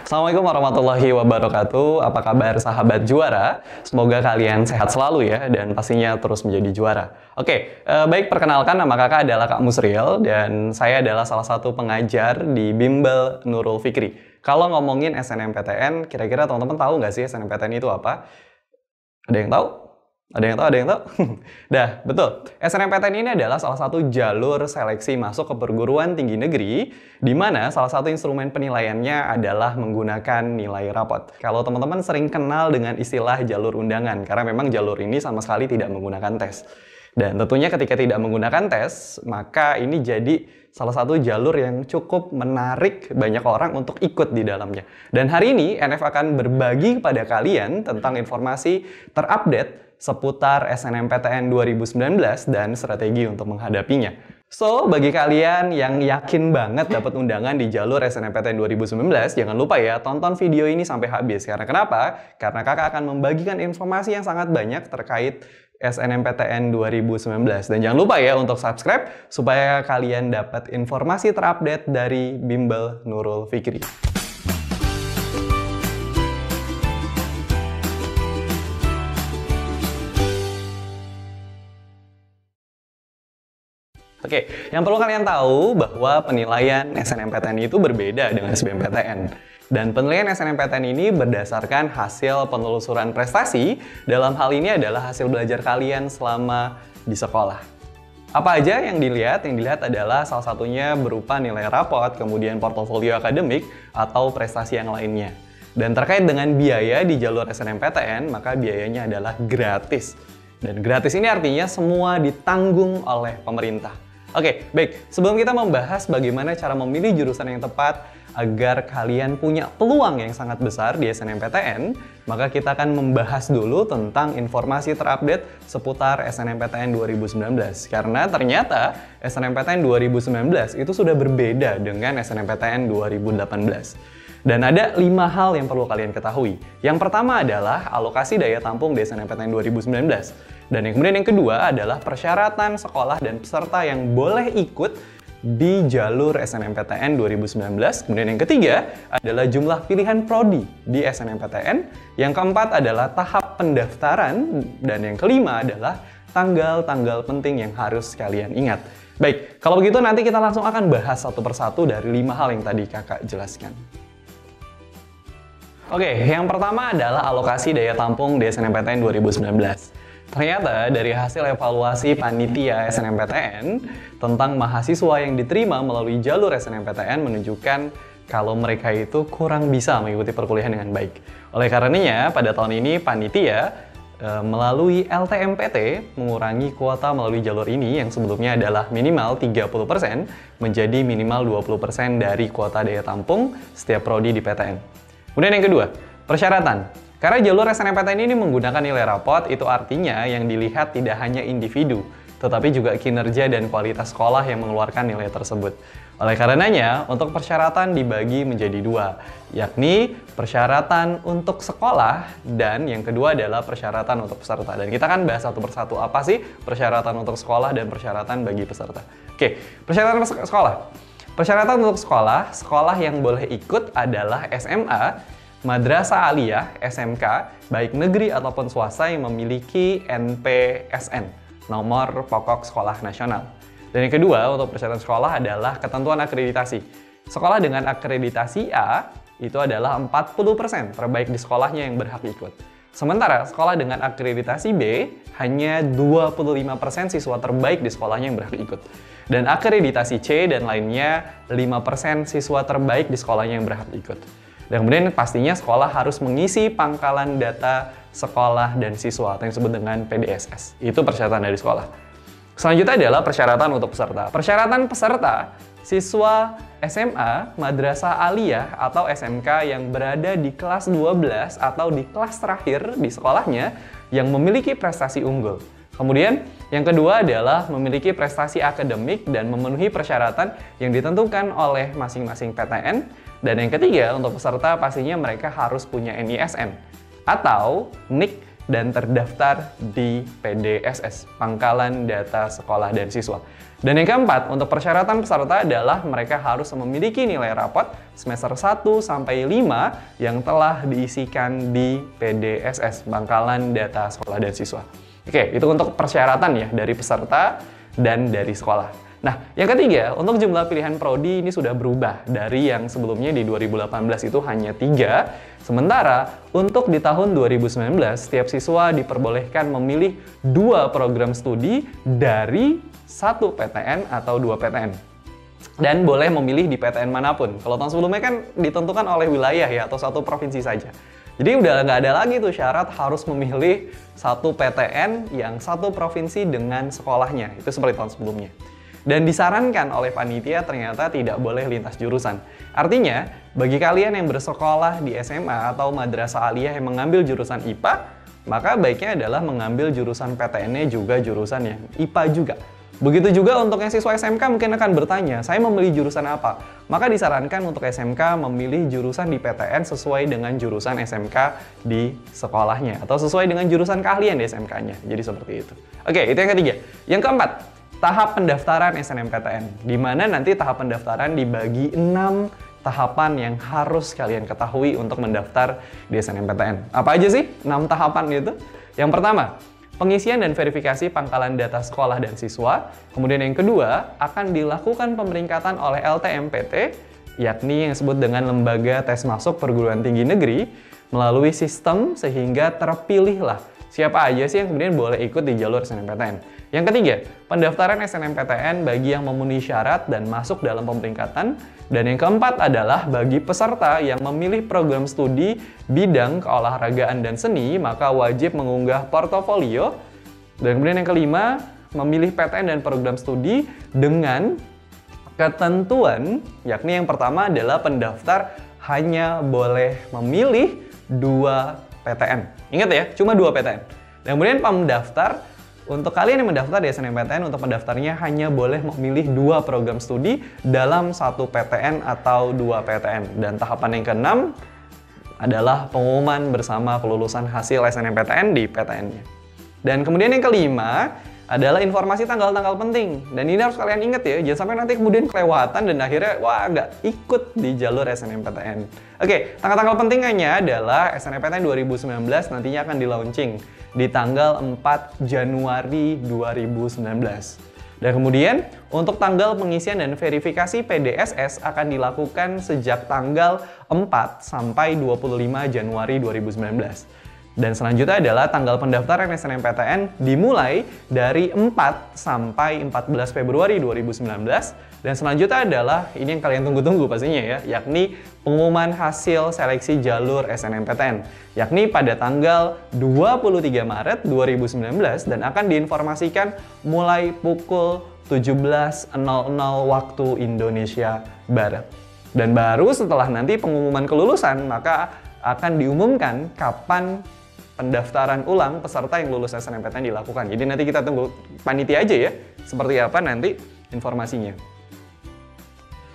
Assalamualaikum warahmatullahi wabarakatuh. Apa kabar sahabat juara? Semoga kalian sehat selalu ya dan pastinya terus menjadi juara. Oke, baik, perkenalkan, nama kakak adalah Kak Musriel dan saya adalah salah satu pengajar di Bimbel Nurul Fikri. Kalau ngomongin SNMPTN, kira-kira teman-teman tahu nggak sih SNMPTN itu apa? Ada yang tahu? Ada yang tahu? Ada yang tahu? Dah, betul. SNMPTN ini adalah salah satu jalur seleksi masuk ke perguruan tinggi negeri, di mana salah satu instrumen penilaiannya adalah menggunakan nilai rapot. Kalau teman-teman sering kenal dengan istilah jalur undangan, karena memang jalur ini sama sekali tidak menggunakan tes. Dan tentunya ketika tidak menggunakan tes, maka ini jadi salah satu jalur yang cukup menarik banyak orang untuk ikut di dalamnya. Dan hari ini NF akan berbagi kepada kalian tentang informasi terupdate seputar SNMPTN 2019 dan strategi untuk menghadapinya. So, bagi kalian yang yakin banget dapat undangan di jalur SNMPTN 2019, jangan lupa ya, tonton video ini sampai habis. Karena kenapa? Karena kakak akan membagikan informasi yang sangat banyak terkait SNMPTN 2019. Dan jangan lupa ya untuk subscribe supaya kalian dapat informasi terupdate dari Bimbel Nurul Fikri. Oke, yang perlu kalian tahu bahwa penilaian SNMPTN itu berbeda dengan SBMPTN. Dan penilaian SNMPTN ini berdasarkan hasil penelusuran prestasi, dalam hal ini adalah hasil belajar kalian selama di sekolah. Apa aja yang dilihat? Yang dilihat adalah salah satunya berupa nilai rapot, kemudian portofolio akademik, atau prestasi yang lainnya. Dan terkait dengan biaya di jalur SNMPTN, maka biayanya adalah gratis. Dan gratis ini artinya semua ditanggung oleh pemerintah. Oke, baik. Sebelum kita membahas bagaimana cara memilih jurusan yang tepat agar kalian punya peluang yang sangat besar di SNMPTN, maka kita akan membahas dulu tentang informasi terupdate seputar SNMPTN 2019. Karena ternyata SNMPTN 2019 itu sudah berbeda dengan SNMPTN 2018. Dan ada 5 hal yang perlu kalian ketahui. Yang pertama adalah alokasi daya tampung di SNMPTN 2019. Dan yang kemudian yang kedua adalah persyaratan sekolah dan peserta yang boleh ikut di jalur SNMPTN 2019. Kemudian yang ketiga adalah jumlah pilihan prodi di SNMPTN. Yang keempat adalah tahap pendaftaran. Dan yang kelima adalah tanggal-tanggal penting yang harus kalian ingat. Baik, kalau begitu nanti kita langsung akan bahas satu persatu dari 5 hal yang tadi kakak jelaskan. Oke, yang pertama adalah alokasi daya tampung di SNMPTN 2019. Ternyata dari hasil evaluasi panitia SNMPTN tentang mahasiswa yang diterima melalui jalur SNMPTN menunjukkan kalau mereka itu kurang bisa mengikuti perkuliahan dengan baik. Oleh karenanya, pada tahun ini panitia melalui LTMPT mengurangi kuota melalui jalur ini yang sebelumnya adalah minimal 30% menjadi minimal 20% dari kuota daya tampung setiap prodi di PTN. Kemudian yang kedua, persyaratan. Karena jalur SNMPTN ini menggunakan nilai rapot, itu artinya yang dilihat tidak hanya individu, tetapi juga kinerja dan kualitas sekolah yang mengeluarkan nilai tersebut. Oleh karenanya, untuk persyaratan dibagi menjadi 2, yakni persyaratan untuk sekolah dan yang kedua adalah persyaratan untuk peserta. Dan kita akan bahas satu persatu apa sih persyaratan untuk sekolah dan persyaratan bagi peserta. Oke, persyaratan sekolah. Persyaratan untuk sekolah, sekolah yang boleh ikut adalah SMA, Madrasah Aliyah, SMK, baik negeri ataupun swasta yang memiliki NPSN, nomor pokok sekolah nasional. Dan yang kedua untuk persyaratan sekolah adalah ketentuan akreditasi. Sekolah dengan akreditasi A itu adalah 40% terbaik di sekolahnya yang berhak ikut. Sementara sekolah dengan akreditasi B hanya 25% siswa terbaik di sekolahnya yang berhak ikut. Dan akreditasi C dan lainnya 5% siswa terbaik di sekolahnya yang berhak ikut. Dan kemudian pastinya sekolah harus mengisi pangkalan data sekolah dan siswa atau yang disebut dengan PDSS. Itu persyaratan dari sekolah. Selanjutnya adalah persyaratan untuk peserta. Persyaratan peserta, siswa SMA, Madrasah Aliyah atau SMK yang berada di kelas 12 atau di kelas terakhir di sekolahnya yang memiliki prestasi unggul. Kemudian yang kedua adalah memiliki prestasi akademik dan memenuhi persyaratan yang ditentukan oleh masing-masing PTN. Dan yang ketiga untuk peserta pastinya mereka harus punya NISN atau NIK dan terdaftar di PDSS, Pangkalan Data Sekolah dan Siswa. Dan yang keempat, untuk persyaratan peserta adalah mereka harus memiliki nilai rapot semester 1 sampai 5 yang telah diisikan di PDSS, Pangkalan Data Sekolah dan Siswa. Oke, itu untuk persyaratan ya dari peserta dan dari sekolah. Nah, yang ketiga, untuk jumlah pilihan prodi ini sudah berubah dari yang sebelumnya di 2018 itu hanya 3. Sementara, untuk di tahun 2019, setiap siswa diperbolehkan memilih 2 program studi dari 1 PTN atau 2 PTN. Dan boleh memilih di PTN manapun. Kalau tahun sebelumnya kan ditentukan oleh wilayah ya, atau 1 provinsi saja. Jadi udah nggak ada lagi tuh syarat harus memilih 1 PTN yang 1 provinsi dengan sekolahnya. Itu seperti tahun sebelumnya. Dan disarankan oleh panitia ternyata tidak boleh lintas jurusan. Artinya, bagi kalian yang bersekolah di SMA atau madrasah aliyah yang mengambil jurusan IPA, maka baiknya adalah mengambil jurusan PTN-nya juga jurusan yang IPA juga. Begitu juga untuk yang siswa SMK mungkin akan bertanya, saya memilih jurusan apa? Maka disarankan untuk SMK memilih jurusan di PTN sesuai dengan jurusan SMK di sekolahnya, atau sesuai dengan jurusan keahlian di SMK-nya. Jadi seperti itu. Oke, itu yang ketiga. Yang keempat, tahap pendaftaran SNMPTN, di mana nanti tahap pendaftaran dibagi 6 tahapan yang harus kalian ketahui untuk mendaftar di SNMPTN. Apa aja sih 6 tahapan itu? Yang pertama, pengisian dan verifikasi pangkalan data sekolah dan siswa. Kemudian yang kedua, akan dilakukan pemeringkatan oleh LTMPT, yakni yang disebut dengan Lembaga Tes Masuk Perguruan Tinggi Negeri, melalui sistem sehingga terpilihlah siapa aja sih yang kemudian boleh ikut di jalur SNMPTN. Yang ketiga, pendaftaran SNMPTN bagi yang memenuhi syarat dan masuk dalam pemeringkatan. Dan yang keempat adalah bagi peserta yang memilih program studi bidang keolahragaan dan seni, maka wajib mengunggah portofolio. Dan kemudian yang kelima, memilih PTN dan program studi dengan ketentuan, yakni yang pertama adalah pendaftar hanya boleh memilih 2 PTN. Ingat ya, cuma 2 PTN. Dan kemudian pendaftar, untuk kalian yang mendaftar di SNMPTN, untuk pendaftarnya hanya boleh memilih 2 program studi dalam 1 PTN atau 2 PTN. Dan tahapan yang keenam adalah pengumuman bersama kelulusan hasil SNMPTN di PTN-nya. Dan kemudian yang kelima adalah informasi tanggal-tanggal penting. Dan ini harus kalian ingat ya, jangan sampai nanti kemudian kelewatan dan akhirnya wah nggak ikut di jalur SNMPTN. Oke, tanggal-tanggal pentingnya adalah SNMPTN 2019 nantinya akan di-launching di tanggal 4 Januari 2019. Dan kemudian untuk tanggal pengisian dan verifikasi PDSS akan dilakukan sejak tanggal 4 sampai 25 Januari 2019. Dan selanjutnya adalah tanggal pendaftaran SNMPTN dimulai dari 4 sampai 14 Februari 2019. Dan selanjutnya adalah, ini yang kalian tunggu-tunggu pastinya ya, yakni pengumuman hasil seleksi jalur SNMPTN. Yakni pada tanggal 23 Maret 2019 dan akan diinformasikan mulai pukul 17.00 waktu Indonesia Barat. Dan baru setelah nanti pengumuman kelulusan, maka akan diumumkan kapan pendaftaran ulang peserta yang lulus SNMPTN dilakukan. Jadi nanti kita tunggu panitia aja ya, seperti apa nanti informasinya.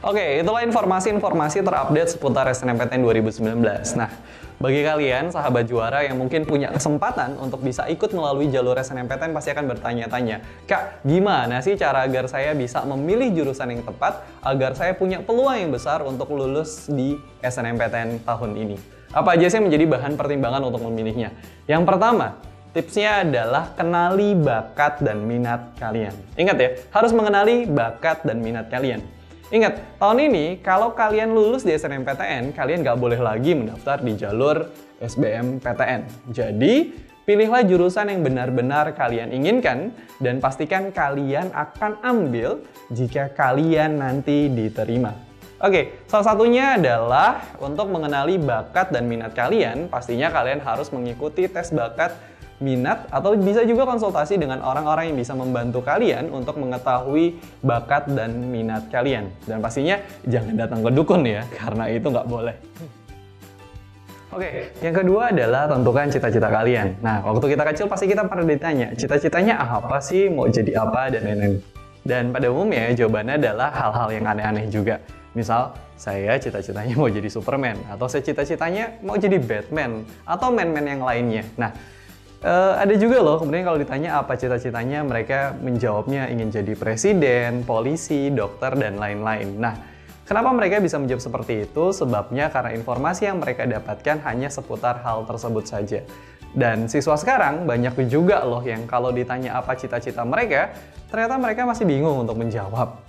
Oke, itulah informasi-informasi terupdate seputar SNMPTN 2019. Nah, bagi kalian sahabat juara yang mungkin punya kesempatan untuk bisa ikut melalui jalur SNMPTN pasti akan bertanya-tanya, Kak, gimana sih cara agar saya bisa memilih jurusan yang tepat agar saya punya peluang yang besar untuk lulus di SNMPTN tahun ini? Apa aja sih yang menjadi bahan pertimbangan untuk memilihnya? Yang pertama, tipsnya adalah kenali bakat dan minat kalian. Ingat ya, harus mengenali bakat dan minat kalian. Ingat, tahun ini kalau kalian lulus di SNMPTN, kalian nggak boleh lagi mendaftar di jalur SBMPTN. Jadi, pilihlah jurusan yang benar-benar kalian inginkan dan pastikan kalian akan ambil jika kalian nanti diterima. Oke, salah satunya adalah untuk mengenali bakat dan minat kalian, pastinya kalian harus mengikuti tes bakat minat atau bisa juga konsultasi dengan orang-orang yang bisa membantu kalian untuk mengetahui bakat dan minat kalian. Dan pastinya jangan datang ke dukun ya, karena itu nggak boleh. Oke, yang kedua adalah tentukan cita-cita kalian. Nah, waktu kita kecil pasti kita pernah ditanya, cita-citanya apa sih, mau jadi apa, dan lain-lain. Dan pada umumnya jawabannya adalah hal-hal yang aneh-aneh juga. Misal, saya cita-citanya mau jadi Superman, atau saya cita-citanya mau jadi Batman, atau man-man yang lainnya. Nah, Ada juga loh, kemudian kalau ditanya apa cita-citanya, mereka menjawabnya ingin jadi presiden, polisi, dokter, dan lain-lain. Nah, kenapa mereka bisa menjawab seperti itu? Sebabnya karena informasi yang mereka dapatkan hanya seputar hal tersebut saja. Dan siswa sekarang banyak juga loh yang kalau ditanya apa cita-cita mereka, ternyata mereka masih bingung untuk menjawab.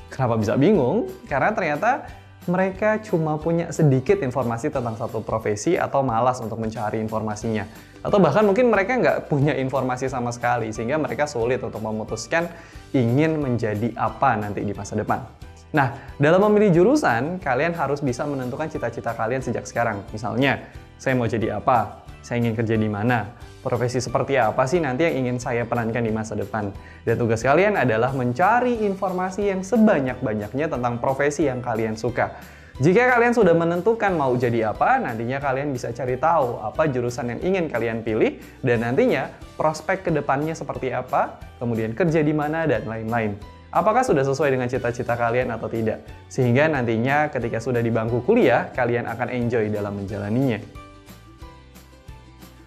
Kenapa bisa bingung? Karena ternyata mereka cuma punya sedikit informasi tentang satu profesi atau malas untuk mencari informasinya. Atau bahkan mungkin mereka nggak punya informasi sama sekali, sehingga mereka sulit untuk memutuskan ingin menjadi apa nanti di masa depan. Nah, dalam memilih jurusan, kalian harus bisa menentukan cita-cita kalian sejak sekarang. Misalnya, saya mau jadi apa? Saya ingin kerja di mana? Profesi seperti apa sih nanti yang ingin saya perankan di masa depan? Dan tugas kalian adalah mencari informasi yang sebanyak-banyaknya tentang profesi yang kalian suka. Jika kalian sudah menentukan mau jadi apa, nantinya kalian bisa cari tahu apa jurusan yang ingin kalian pilih, dan nantinya prospek kedepannya seperti apa, kemudian kerja di mana, dan lain-lain. Apakah sudah sesuai dengan cita-cita kalian atau tidak? Sehingga nantinya ketika sudah di bangku kuliah, kalian akan enjoy dalam menjalaninya.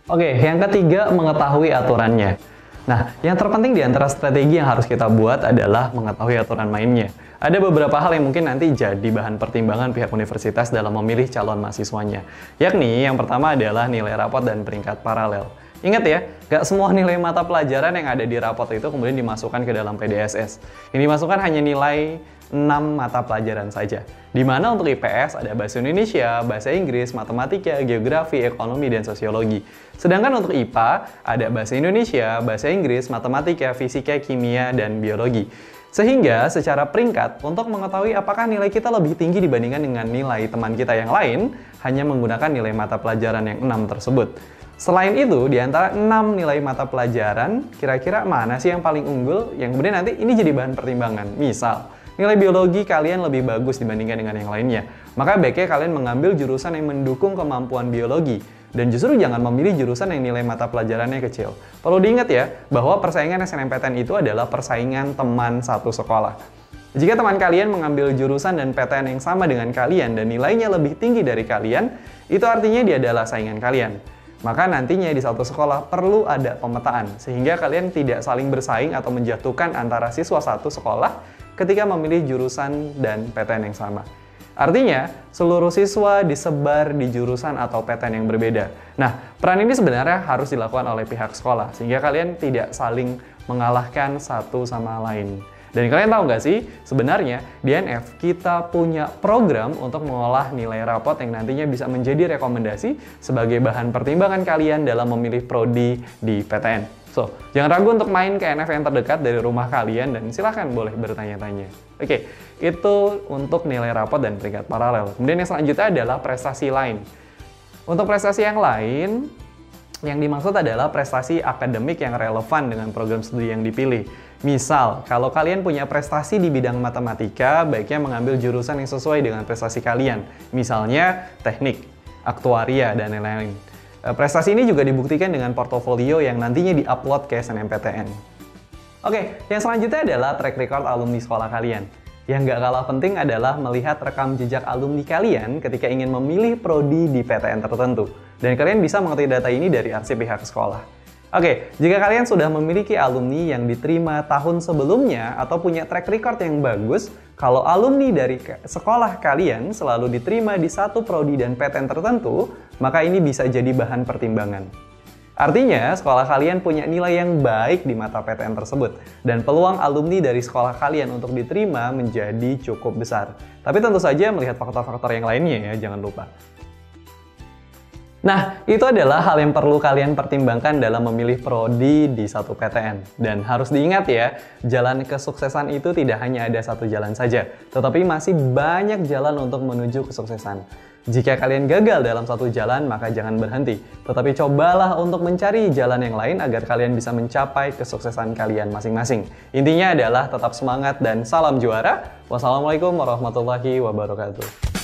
Oke, yang ketiga, mengetahui aturannya. Nah, yang terpenting di antara strategi yang harus kita buat adalah mengetahui aturan mainnya. Ada beberapa hal yang mungkin nanti jadi bahan pertimbangan pihak universitas dalam memilih calon mahasiswanya. Yakni, yang pertama adalah nilai rapot dan peringkat paralel. Ingat ya, gak semua nilai mata pelajaran yang ada di rapot itu kemudian dimasukkan ke dalam PDSS. Yang dimasukkan hanya nilai 6 mata pelajaran saja. Di mana untuk IPS ada Bahasa Indonesia, Bahasa Inggris, Matematika, Geografi, Ekonomi, dan Sosiologi. Sedangkan untuk IPA ada Bahasa Indonesia, Bahasa Inggris, Matematika, Fisika, Kimia, dan Biologi. Sehingga secara peringkat, untuk mengetahui apakah nilai kita lebih tinggi dibandingkan dengan nilai teman kita yang lain, hanya menggunakan nilai mata pelajaran yang 6 tersebut. Selain itu, di antara 6 nilai mata pelajaran, kira-kira mana sih yang paling unggul? Yang kemudian nanti ini jadi bahan pertimbangan. Misal, nilai biologi kalian lebih bagus dibandingkan dengan yang lainnya. Maka baiknya kalian mengambil jurusan yang mendukung kemampuan biologi. Dan justru jangan memilih jurusan yang nilai mata pelajarannya kecil. Perlu diingat ya, bahwa persaingan SNMPTN itu adalah persaingan teman satu sekolah. Jika teman kalian mengambil jurusan dan PTN yang sama dengan kalian dan nilainya lebih tinggi dari kalian, itu artinya dia adalah saingan kalian. Maka nantinya di satu sekolah perlu ada pemetaan, sehingga kalian tidak saling bersaing atau menjatuhkan antara siswa satu sekolah ketika memilih jurusan dan PTN yang sama. Artinya, seluruh siswa disebar di jurusan atau PTN yang berbeda. Nah, peran ini sebenarnya harus dilakukan oleh pihak sekolah, sehingga kalian tidak saling mengalahkan satu sama lain. Dan kalian tahu nggak sih, sebenarnya di NF kita punya program untuk mengolah nilai rapot yang nantinya bisa menjadi rekomendasi sebagai bahan pertimbangan kalian dalam memilih prodi di PTN. So, jangan ragu untuk main ke NF yang terdekat dari rumah kalian dan silahkan boleh bertanya-tanya. Oke, itu untuk nilai rapot dan peringkat paralel. Kemudian yang selanjutnya adalah prestasi lain. Untuk prestasi yang lain, yang dimaksud adalah prestasi akademik yang relevan dengan program studi yang dipilih. Misal, kalau kalian punya prestasi di bidang matematika, baiknya mengambil jurusan yang sesuai dengan prestasi kalian. Misalnya, teknik, aktuaria, dan lain-lain. Prestasi ini juga dibuktikan dengan portofolio yang nantinya di-upload ke SNMPTN. Oke, yang selanjutnya adalah track record alumni sekolah kalian. Yang nggak kalah penting adalah melihat rekam jejak alumni kalian ketika ingin memilih prodi di PTN tertentu. Dan kalian bisa mengerti data ini dari arsip pihak sekolah. Oke, jika kalian sudah memiliki alumni yang diterima tahun sebelumnya atau punya track record yang bagus, kalau alumni dari sekolah kalian selalu diterima di satu prodi dan PTN tertentu, maka ini bisa jadi bahan pertimbangan. Artinya, sekolah kalian punya nilai yang baik di mata PTN tersebut, dan peluang alumni dari sekolah kalian untuk diterima menjadi cukup besar. Tapi tentu saja melihat faktor-faktor yang lainnya ya, jangan lupa. Nah, itu adalah hal yang perlu kalian pertimbangkan dalam memilih prodi di satu PTN. Dan harus diingat ya, jalan kesuksesan itu tidak hanya ada satu jalan saja, tetapi masih banyak jalan untuk menuju kesuksesan. Jika kalian gagal dalam satu jalan, maka jangan berhenti. Tetapi cobalah untuk mencari jalan yang lain agar kalian bisa mencapai kesuksesan kalian masing-masing. Intinya adalah tetap semangat dan salam juara. Wassalamualaikum warahmatullahi wabarakatuh.